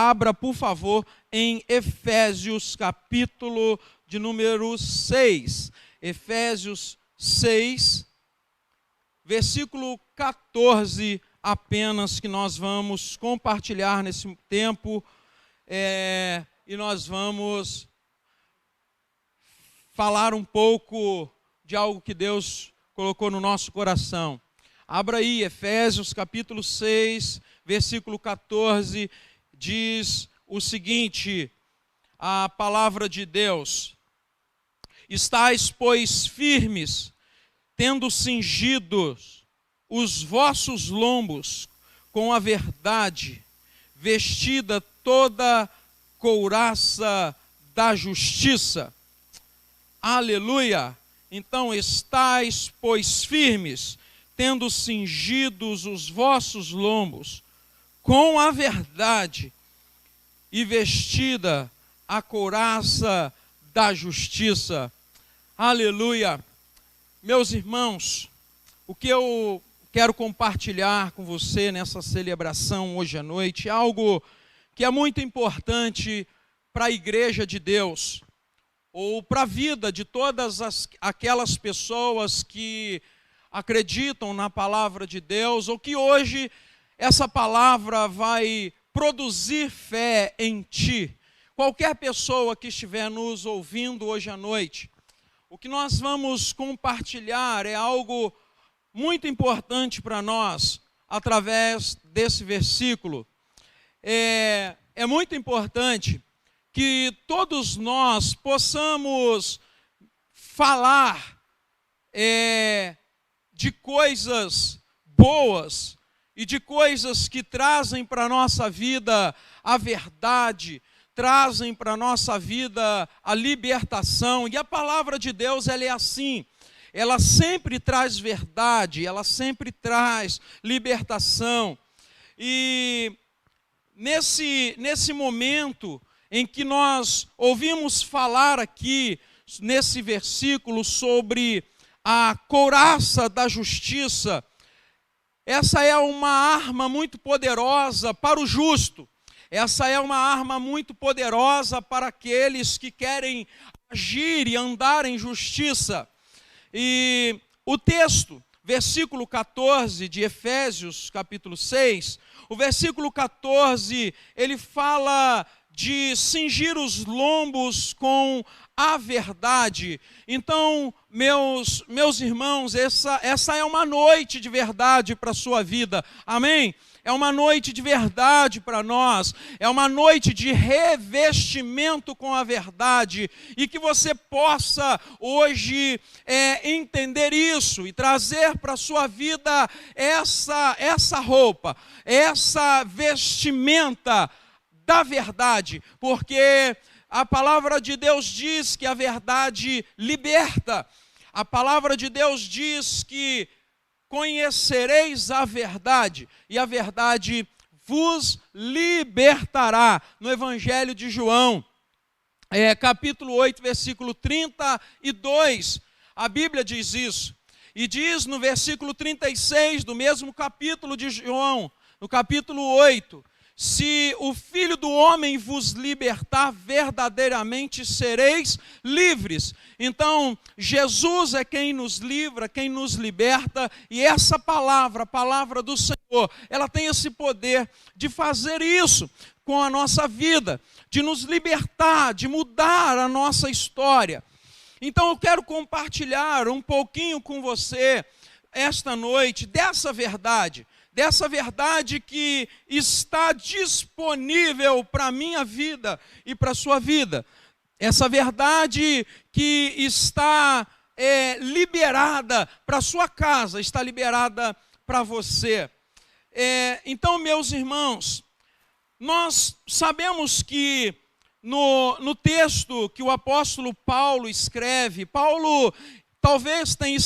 abra, por favor, em Efésios, capítulo de número 6. Efésios 6, versículo 14 apenas, que nós vamos compartilhar nesse tempo, e nós vamos falar um pouco de algo que Deus colocou no nosso coração. Abra aí, Efésios capítulo 6, versículo 14, diz o seguinte, a palavra de Deus: estais, pois, firmes, tendo cingidos os vossos lombos com a verdade, vestida toda couraça da justiça. Aleluia! Então, estais, pois, firmes, tendo cingidos os vossos lombos com a verdade e vestida a couraça da justiça. Aleluia! Meus irmãos, o que eu quero compartilhar com você nessa celebração hoje à noite é algo que é muito importante para a igreja de Deus, ou para a vida de todas aquelas pessoas que acreditam na palavra de Deus, ou que hoje essa palavra vai produzir fé em ti. Qualquer pessoa que estiver nos ouvindo hoje à noite, o que nós vamos compartilhar é algo muito importante para nós, através desse versículo. É muito importante que todos nós possamos falar de coisas boas e de coisas que trazem para a nossa vida a verdade, trazem para a nossa vida a libertação. E a palavra de Deus, ela é assim, ela sempre traz verdade, ela sempre traz libertação. E nesse momento em que nós ouvimos falar aqui, nesse versículo, sobre a couraça da justiça, essa é uma arma muito poderosa para o justo. Essa é uma arma muito poderosa para aqueles que querem agir e andar em justiça. E o texto, versículo 14 de Efésios, capítulo 6, o versículo 14, ele fala de cingir os lombos com a verdade. Então, meus irmãos, essa é uma noite de verdade para a sua vida, amém? É uma noite de verdade para nós, é uma noite de revestimento com a verdade, e que você possa hoje entender isso e trazer para a sua vida essa roupa, essa vestimenta da verdade, porque a palavra de Deus diz que a verdade liberta. A palavra de Deus diz que conhecereis a verdade, e a verdade vos libertará. No Evangelho de João, capítulo 8, versículo 32, a Bíblia diz isso. E diz no versículo 36 do mesmo capítulo de João, no capítulo 8, se o Filho do Homem vos libertar, verdadeiramente sereis livres. Então, Jesus é quem nos livra, quem nos liberta, e essa palavra, a palavra do Senhor, ela tem esse poder de fazer isso com a nossa vida, de nos libertar, de mudar a nossa história. Então, eu quero compartilhar um pouquinho com você esta noite dessa verdade que está disponível para a minha vida e para a sua vida. Essa verdade que está liberada para a sua casa, está liberada para você. Então, meus irmãos, nós sabemos que no texto que o apóstolo Paulo escreve, Paulo talvez tenha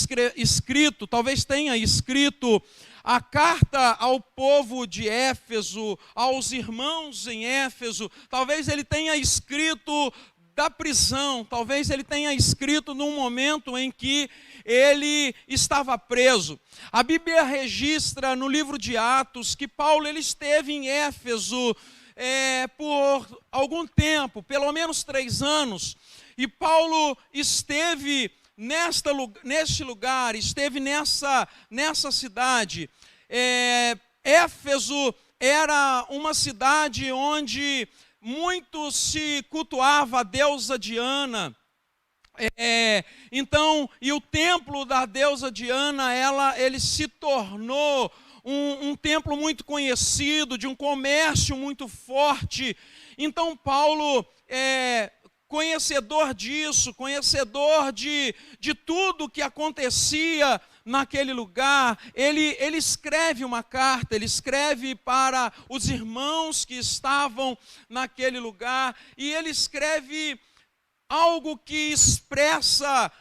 escrito a carta ao povo de Éfeso, aos irmãos em Éfeso. Talvez ele tenha escrito da prisão, talvez ele tenha escrito num momento em que ele estava preso. A Bíblia registra no livro de Atos que Paulo ele esteve em Éfeso por algum tempo, pelo menos 3 anos, e Paulo esteve neste lugar, esteve nessa cidade. Éfeso era uma cidade onde muito se cultuava a deusa Diana. Então, e o templo da deusa Diana, ele se tornou um templo muito conhecido, de um comércio muito forte. Então Paulo, conhecedor disso, conhecedor de tudo que acontecia naquele lugar, ele escreve uma carta, ele escreve para os irmãos que estavam naquele lugar, e ele escreve algo que expressa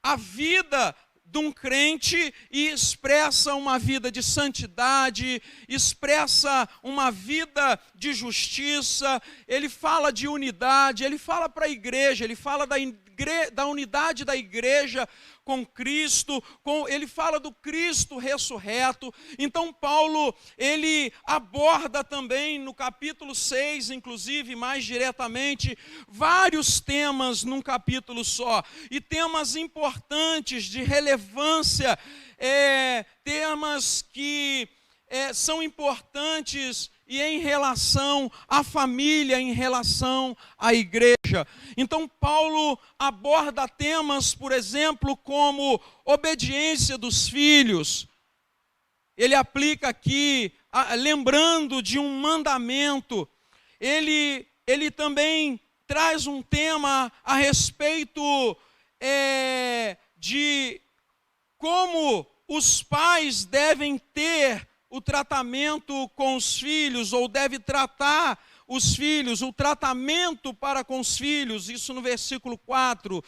a vida de um crente e expressa uma vida de santidade, expressa uma vida de justiça. Ele fala de unidade, ele fala para a igreja, ele fala da unidade da igreja com Cristo, ele fala do Cristo ressurreto. Então Paulo, ele aborda também no capítulo 6, inclusive mais diretamente, vários temas num capítulo só, e temas importantes, de relevância, temas que são importantes e em relação à família, em relação à igreja. Então Paulo aborda temas, por exemplo, como obediência dos filhos. Ele aplica aqui, lembrando de um mandamento. Ele também traz um tema a respeito de como os pais devem ter o tratamento com os filhos, ou deve tratar os filhos, o tratamento para com os filhos, isso no versículo 4.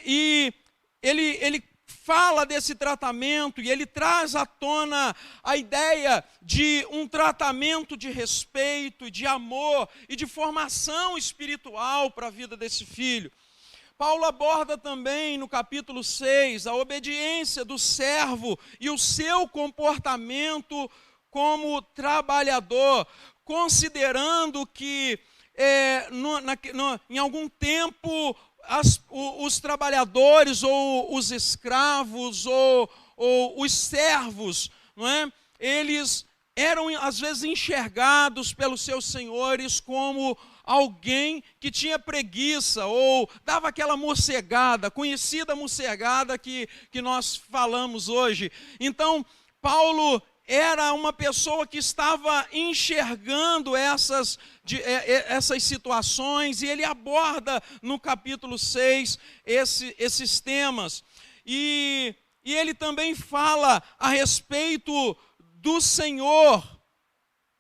E ele fala desse tratamento, e ele traz à tona a ideia de um tratamento de respeito, de amor e de formação espiritual para a vida desse filho. Paulo aborda também no capítulo 6 a obediência do servo e o seu comportamento como trabalhador, considerando que em algum tempo os trabalhadores ou os escravos ou os servos, não é? Eles eram às vezes enxergados pelos seus senhores como alguém que tinha preguiça, ou dava aquela morcegada, conhecida morcegada que nós falamos hoje. Então, Paulo era uma pessoa que estava enxergando essas situações, e ele aborda no capítulo 6 esses temas. E ele também fala a respeito do Senhor,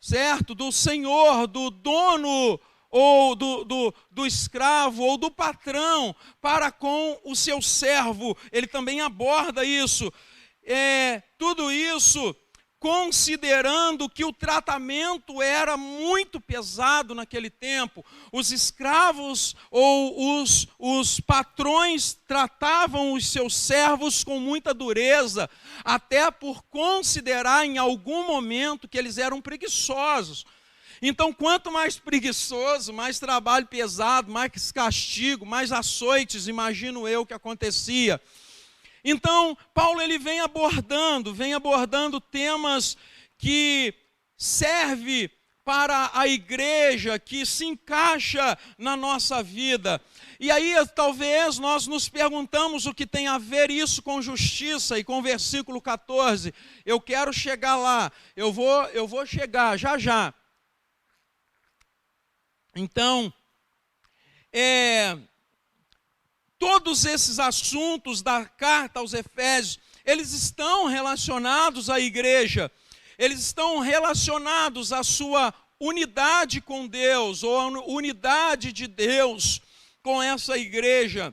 certo? Do Senhor, do dono, ou do escravo, ou do patrão, para com o seu servo. Ele também aborda isso. Tudo isso considerando que o tratamento era muito pesado naquele tempo. Os escravos ou os patrões tratavam os seus servos com muita dureza, até por considerar em algum momento que eles eram preguiçosos. Então, quanto mais preguiçoso, mais trabalho pesado, mais castigo, mais açoites, imagino eu, que acontecia. Então, Paulo ele vem abordando temas que servem para a igreja, que se encaixa na nossa vida. E aí, talvez, nós nos perguntamos o que tem a ver isso com justiça, e com o versículo 14. Eu quero chegar lá, eu vou chegar já. Então, todos esses assuntos da carta aos Efésios, eles estão relacionados à igreja, eles estão relacionados à sua unidade com Deus, ou à unidade de Deus com essa igreja,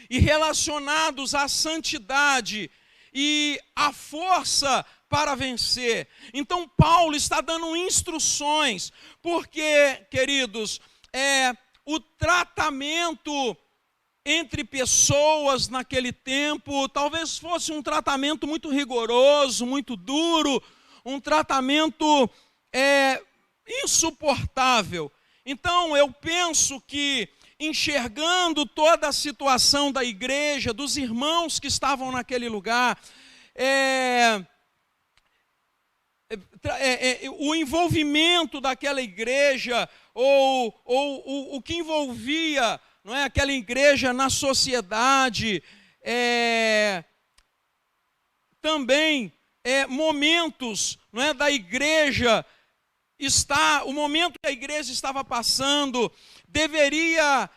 e relacionados à santidade e à força para vencer. Então Paulo está dando instruções, porque, queridos, o tratamento entre pessoas naquele tempo talvez fosse um tratamento muito rigoroso, muito duro, um tratamento insuportável. Então eu penso que, enxergando toda a situação da igreja, dos irmãos que estavam naquele lugar, o envolvimento daquela igreja, ou o que envolvia, não é, aquela igreja na sociedade, também momentos, não é, da igreja, o momento que a igreja estava passando, deveria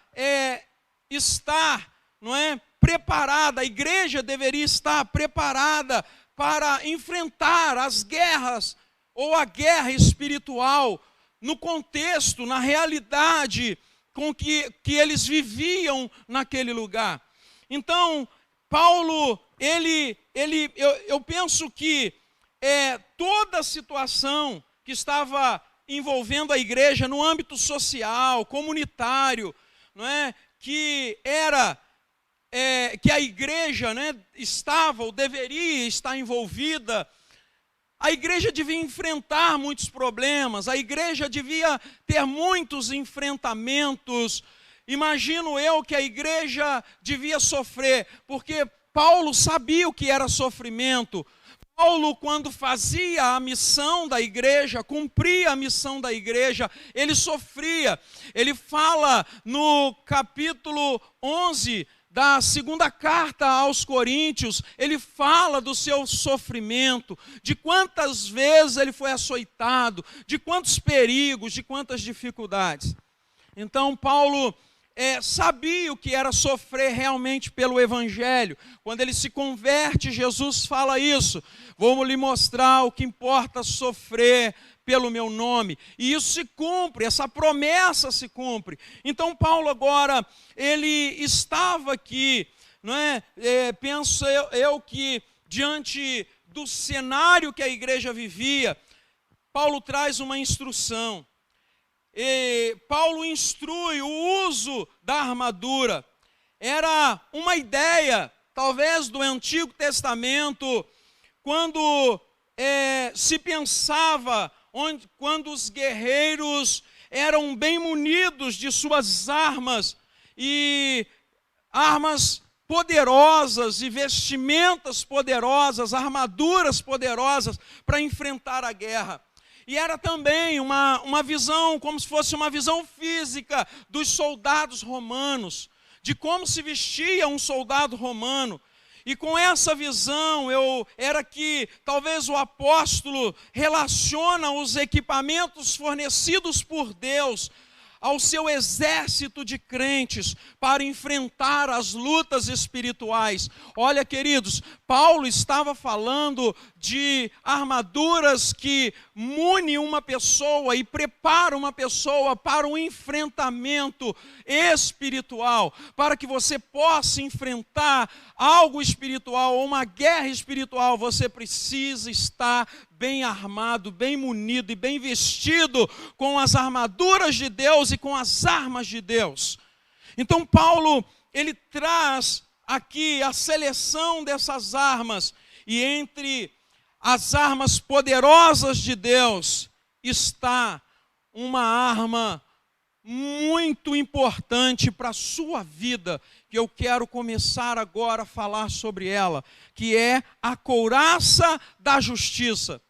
estar, não é, preparada, a igreja deveria estar preparada para enfrentar as guerras, ou a guerra espiritual, no contexto, na realidade com que eles viviam naquele lugar. Então, Paulo, eu penso que toda a situação que estava envolvendo a igreja no âmbito social, comunitário, não é, que a igreja, né, estava ou deveria estar envolvida. A igreja devia enfrentar muitos problemas, a igreja devia ter muitos enfrentamentos. Imagino eu que a igreja devia sofrer, porque Paulo sabia o que era sofrimento. Paulo, quando fazia a missão da igreja, cumpria a missão da igreja, ele sofria. Ele fala no capítulo 11 da segunda carta aos Coríntios, ele fala do seu sofrimento, de quantas vezes ele foi açoitado, de quantos perigos, de quantas dificuldades. Então, Paulo sabia o que era sofrer realmente pelo Evangelho. Quando ele se converte, Jesus fala isso: vou lhe mostrar o que importa sofrer pelo meu nome. E isso se cumpre, essa promessa se cumpre. Então Paulo agora, ele estava aqui, não é? Penso eu que diante do cenário que a igreja vivia, Paulo traz uma instrução. Paulo instrui o uso da armadura. Era uma ideia, talvez do Antigo Testamento, quando se pensava, quando os guerreiros eram bem munidos de suas armas, e armas poderosas, e vestimentas poderosas, armaduras poderosas para enfrentar a guerra. E era também uma visão, como se fosse uma visão física dos soldados romanos, de como se vestia um soldado romano. E com essa visão, era que talvez o apóstolo relaciona os equipamentos fornecidos por Deus ao seu exército de crentes para enfrentar as lutas espirituais. Olha, queridos, Paulo estava falando de armaduras que munem uma pessoa e preparam uma pessoa para um enfrentamento espiritual, para que você possa enfrentar algo espiritual ou uma guerra espiritual. Você precisa estar bem armado, bem munido e bem vestido com as armaduras de Deus e com as armas de Deus. Então Paulo, ele traz aqui a seleção dessas armas, e entre as armas poderosas de Deus está uma arma muito importante para a sua vida, que eu quero começar agora a falar sobre ela, que é a couraça da justiça.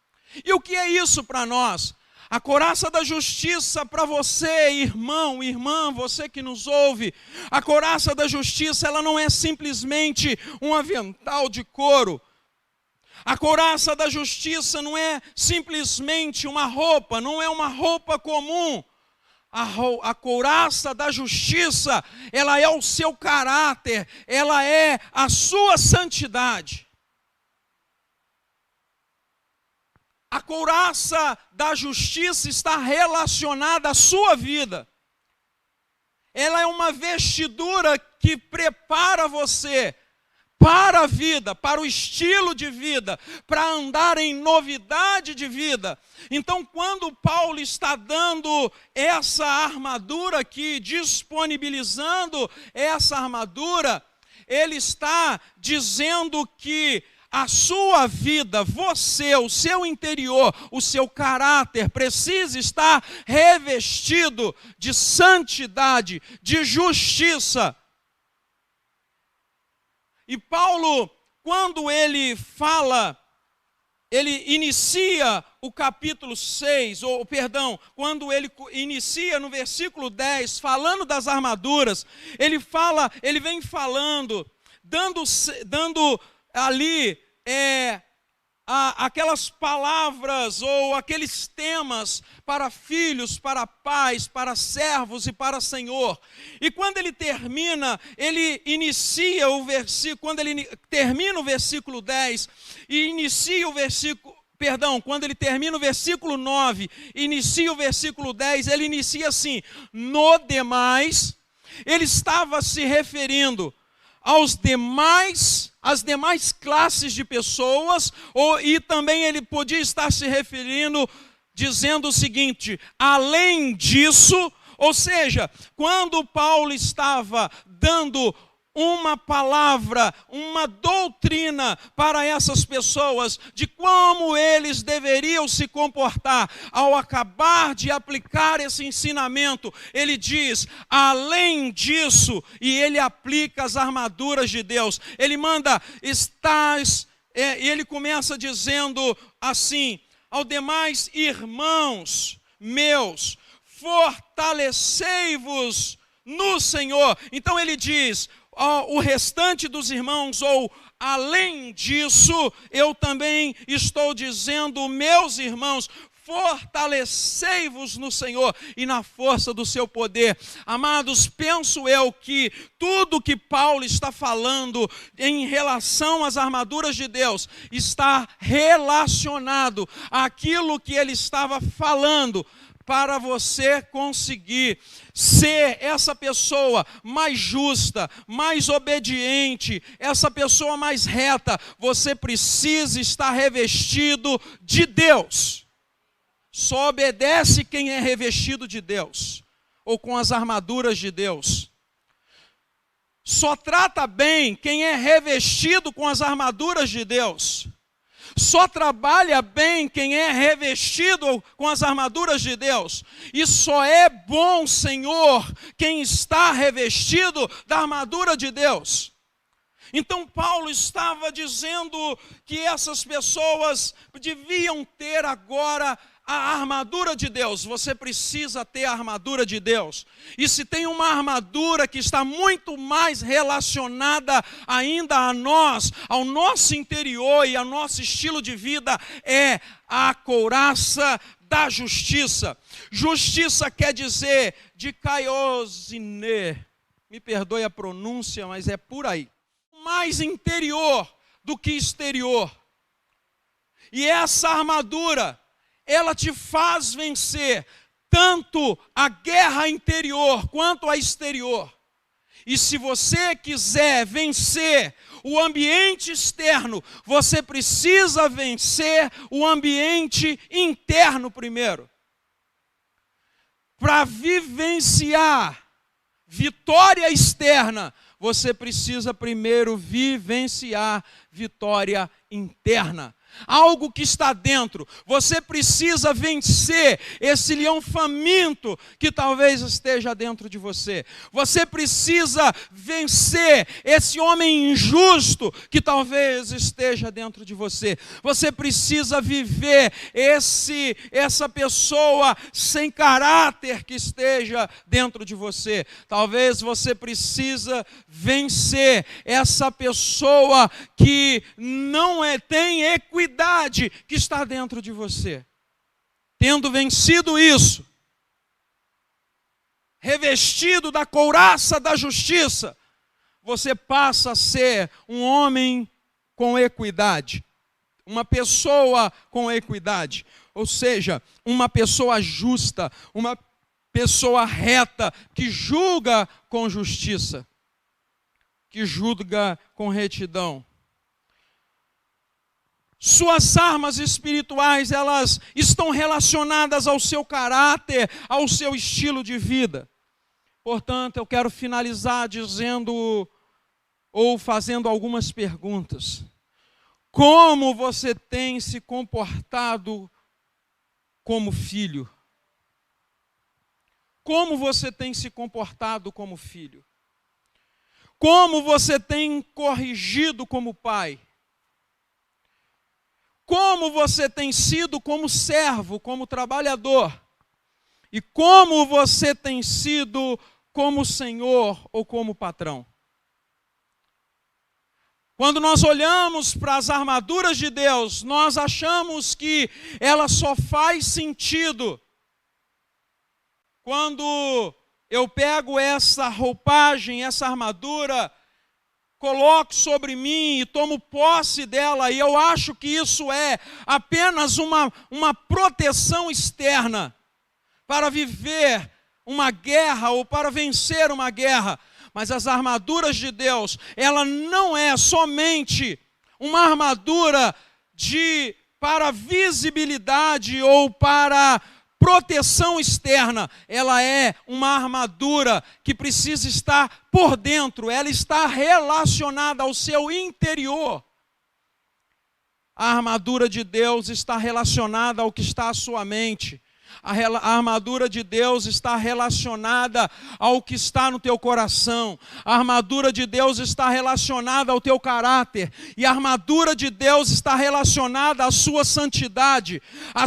E o que é isso para nós? A couraça da justiça para você, irmão, irmã, você que nos ouve. A couraça da justiça, ela não é simplesmente um avental de couro. A couraça da justiça não é simplesmente uma roupa, não é uma roupa comum. A couraça da justiça, ela é o seu caráter, ela é a sua santidade. A couraça da justiça está relacionada à sua vida. Ela é uma vestidura que prepara você para a vida, para o estilo de vida, para andar em novidade de vida. Então, quando Paulo está dando essa armadura aqui, disponibilizando essa armadura, ele está dizendo que a sua vida, você, o seu interior, o seu caráter precisa estar revestido de santidade, de justiça. E Paulo, quando ele fala, ele inicia o capítulo 6, quando ele inicia no versículo 10, falando das armaduras, ele vem falando, dando ali aquelas palavras ou aqueles temas para filhos, para pais, para servos e para Senhor. E quando ele termina, ele inicia o versículo, quando ele termina o versículo 10 e inicia o versículo, quando ele termina o versículo 9, inicia o versículo 10, ele inicia assim: no demais, ele estava se referindo às demais classes de pessoas, e também ele podia estar se referindo, dizendo o seguinte: além disso, ou seja, quando Paulo estava dando uma palavra, uma doutrina para essas pessoas de como eles deveriam se comportar, ao acabar de aplicar esse ensinamento, ele diz, além disso, e ele aplica as armaduras de Deus. Ele manda, e ele começa dizendo assim: aos demais irmãos meus, fortalecei-vos no Senhor. Então ele diz, o restante dos irmãos, ou além disso, eu também estou dizendo, meus irmãos, fortalecei-vos no Senhor e na força do seu poder. Amados, penso eu que tudo que Paulo está falando em relação às armaduras de Deus está relacionado àquilo que ele estava falando, para você conseguir ser essa pessoa mais justa, mais obediente, essa pessoa mais reta, você precisa estar revestido de Deus. Só obedece quem é revestido de Deus, ou com as armaduras de Deus. Só trata bem quem é revestido com as armaduras de Deus. Só trabalha bem quem é revestido com as armaduras de Deus. E só é bom, Senhor, quem está revestido da armadura de Deus. Então Paulo estava dizendo que essas pessoas deviam ter agora a armadura de Deus. Você precisa ter a armadura de Deus. E se tem uma armadura que está muito mais relacionada ainda a nós, ao nosso interior e ao nosso estilo de vida, é a couraça da justiça. Justiça quer dizer de kaiosine. Me perdoe a pronúncia, mas é por aí. Mais interior do que exterior. E essa armadura, ela te faz vencer tanto a guerra interior quanto a exterior. E se você quiser vencer o ambiente externo, você precisa vencer o ambiente interno primeiro. Para vivenciar vitória externa, você precisa primeiro vivenciar vitória interna. Algo que está dentro. Você precisa vencer esse leão faminto que talvez esteja dentro de você. Você precisa vencer esse homem injusto que talvez esteja dentro de você. Você precisa viver essa pessoa sem caráter que esteja dentro de você. Talvez você precisa vencer essa pessoa que não tem equidade que está dentro de você. Tendo vencido isso, revestido da couraça da justiça, você passa a ser um homem com equidade, uma pessoa com equidade, ou seja, uma pessoa justa, uma pessoa reta, que julga com justiça, que julga com retidão. Suas armas espirituais, elas estão relacionadas ao seu caráter, ao seu estilo de vida. Portanto, eu quero finalizar dizendo ou fazendo algumas perguntas. Como você tem se comportado como filho? Como você tem se comportado como filho? Como você tem corrigido como pai? Como você tem sido como servo, como trabalhador? E como você tem sido como senhor ou como patrão? Quando nós olhamos para as armaduras de Deus, nós achamos que ela só faz sentido quando eu pego essa roupagem, essa armadura, coloco sobre mim e tomo posse dela, e eu acho que isso é apenas uma proteção externa para viver uma guerra ou para vencer uma guerra. Mas as armaduras de Deus, ela não é somente uma armadura para visibilidade ou para proteção externa. Ela é uma armadura que precisa estar por dentro, ela está relacionada ao seu interior. A armadura de Deus está relacionada ao que está à sua mente. A armadura de Deus está relacionada ao que está no teu coração. A armadura de Deus está relacionada ao teu caráter. E a armadura de Deus está relacionada à sua santidade. A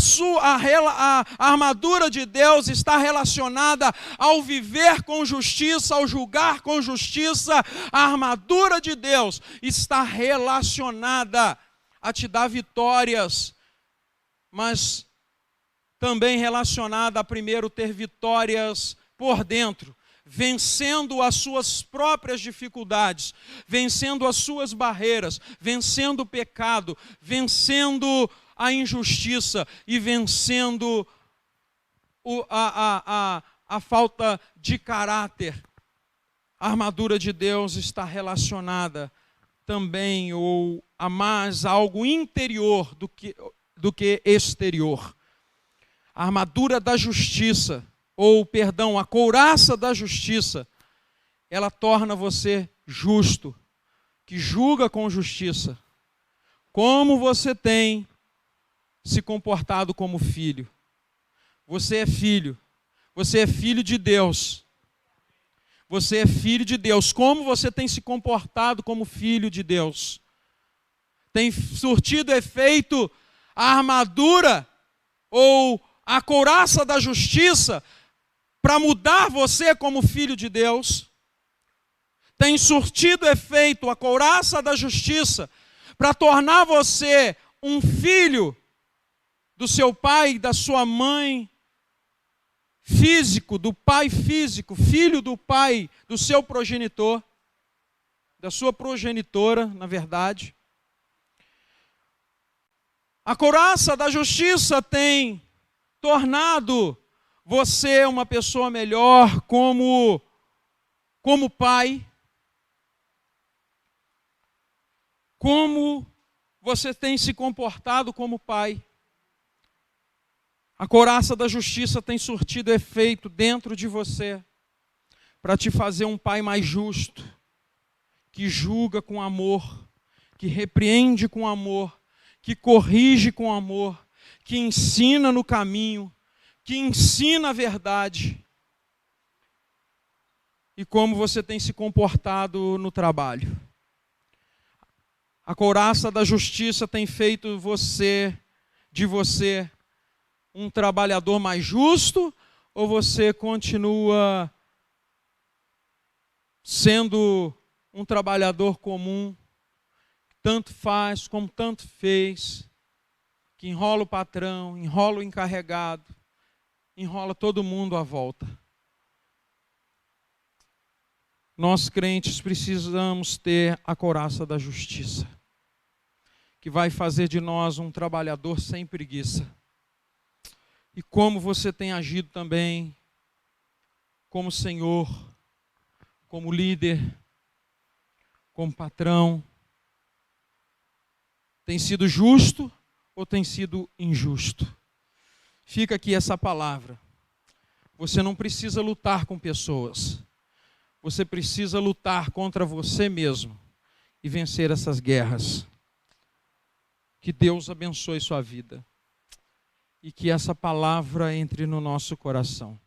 armadura de Deus está relacionada ao viver com justiça, ao julgar com justiça. A armadura de Deus está relacionada a te dar vitórias, mas também relacionada a primeiro ter vitórias por dentro, vencendo as suas próprias dificuldades, vencendo as suas barreiras, vencendo o pecado, vencendo a injustiça e vencendo a falta de caráter. A armadura de Deus está relacionada também ou a mais algo interior do que exterior. A armadura da justiça, a couraça da justiça, ela torna você justo, que julga com justiça. Como você tem se comportado como filho? Você é filho de Deus. Você é filho de Deus. Como você tem se comportado como filho de Deus? Tem surtido efeito a armadura ou a couraça da justiça para mudar você como filho de Deus? Tem surtido efeito a couraça da justiça para tornar você um filho do seu pai e da sua mãe físico, do pai físico, filho do pai do seu progenitor, da sua progenitora, na verdade? A couraça da justiça tem tornado você uma pessoa melhor como pai? Como você tem se comportado como pai? A couraça da justiça tem surtido efeito dentro de você para te fazer um pai mais justo, que julga com amor, que repreende com amor, que corrige com amor, que ensina no caminho, que ensina a verdade. E como você tem se comportado no trabalho? A couraça da justiça tem feito de você um trabalhador mais justo, ou você continua sendo um trabalhador comum, tanto faz como tanto fez, que enrola o patrão, enrola o encarregado, enrola todo mundo à volta? Nós crentes precisamos ter a couraça da justiça, que vai fazer de nós um trabalhador sem preguiça. E como você tem agido também como senhor, como líder, como patrão? Tem sido justo ou tem sido injusto? Fica aqui essa palavra. Você não precisa lutar com pessoas. Você precisa lutar contra você mesmo e vencer essas guerras. Que Deus abençoe sua vida e que essa palavra entre no nosso coração.